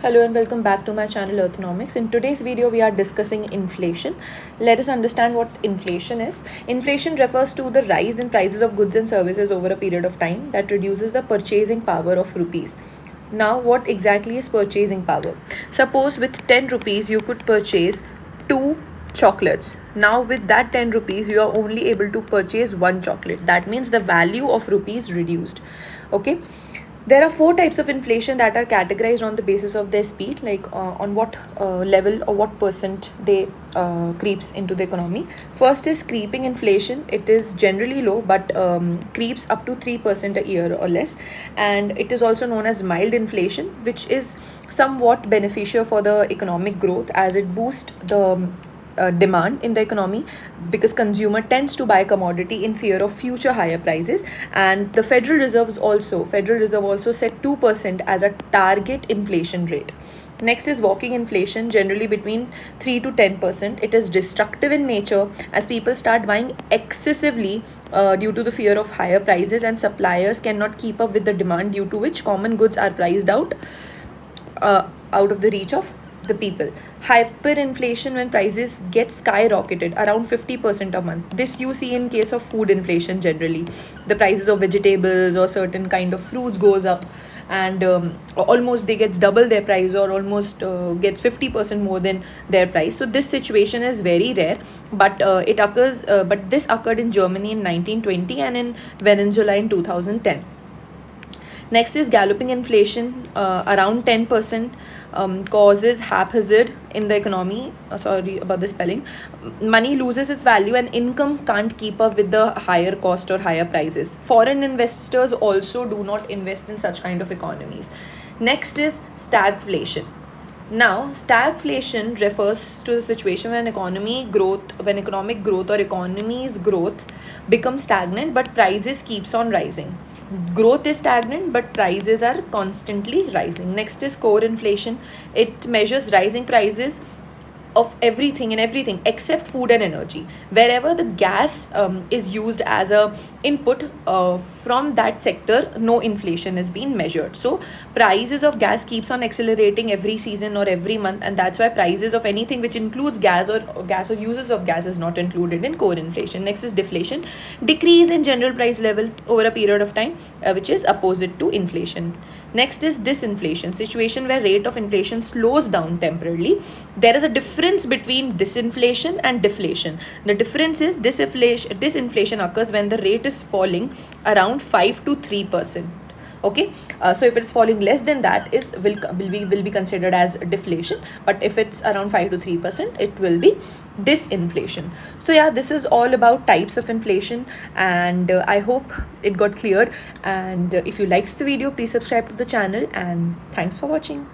Hello and welcome back to my channel Earthnomics. In today's video, we are discussing inflation. Let us understand what inflation is. Inflation refers to the rise in prices of goods and services over a period of time that reduces the purchasing power of rupees. Now, what exactly is purchasing power? Suppose with 10 rupees, you could purchase 2 chocolates. Now, with that 10 rupees, you are only able to purchase 1 chocolate. That means the value of rupees reduced. Okay. There are 4 types of inflation that are categorized on the basis of their speed, like on what level or what percent they creeps into the economy. First is creeping inflation. It is generally low but creeps up to 3% a year or less. And it is also known as mild inflation, which is somewhat beneficial for the economic growth as it boosts the demand in the economy because consumer tends to buy commodity in fear of future higher prices. And the Federal Reserve also set 2% as a target inflation rate. Next is walking inflation, generally between 3 to 10%. It is destructive in nature as people start buying excessively due to the fear of higher prices, and suppliers cannot keep up with the demand, due to which common goods are priced out of the reach of the people. Hyperinflation, when prices get skyrocketed around 50% a month. This you see in case of food inflation generally. The prices of vegetables or certain kind of fruits goes up, and almost they gets double their price, or almost gets 50% more than their price. So this situation is very rare, but this occurred in Germany in 1920 and in Venezuela in 2010. Next is galloping inflation, around 10%, causes haphazard in the economy. Sorry about the spelling. Money loses its value and income can't keep up with the higher cost or higher prices. Foreign investors also do not invest in such kind of economies. Next is stagflation. Now, stagflation refers to the situation when economic growth or economy's growth becomes stagnant but prices keeps on rising. Growth is stagnant but prices are constantly rising. Next is core inflation. It measures rising prices of everything except food and energy. Wherever the gas is used as a input from that sector, no inflation is being measured. So prices of gas keeps on accelerating every season or every month, and that's why prices of anything which includes gas or uses of gas is not included in core inflation. Next is deflation, decrease in general price level over a period of time, which is opposite to inflation. Next is disinflation, situation where rate of inflation slows down temporarily. There is a difference between disinflation and deflation. The difference is disinflation occurs when the rate is falling around 5 to 3%. Okay, so if it's falling less than that, will be considered as deflation, but if it's around 5 to 3%, it will be disinflation. So yeah, this is all about types of inflation, and I hope it got cleared. And if you liked the video, please subscribe to the channel, and thanks for watching.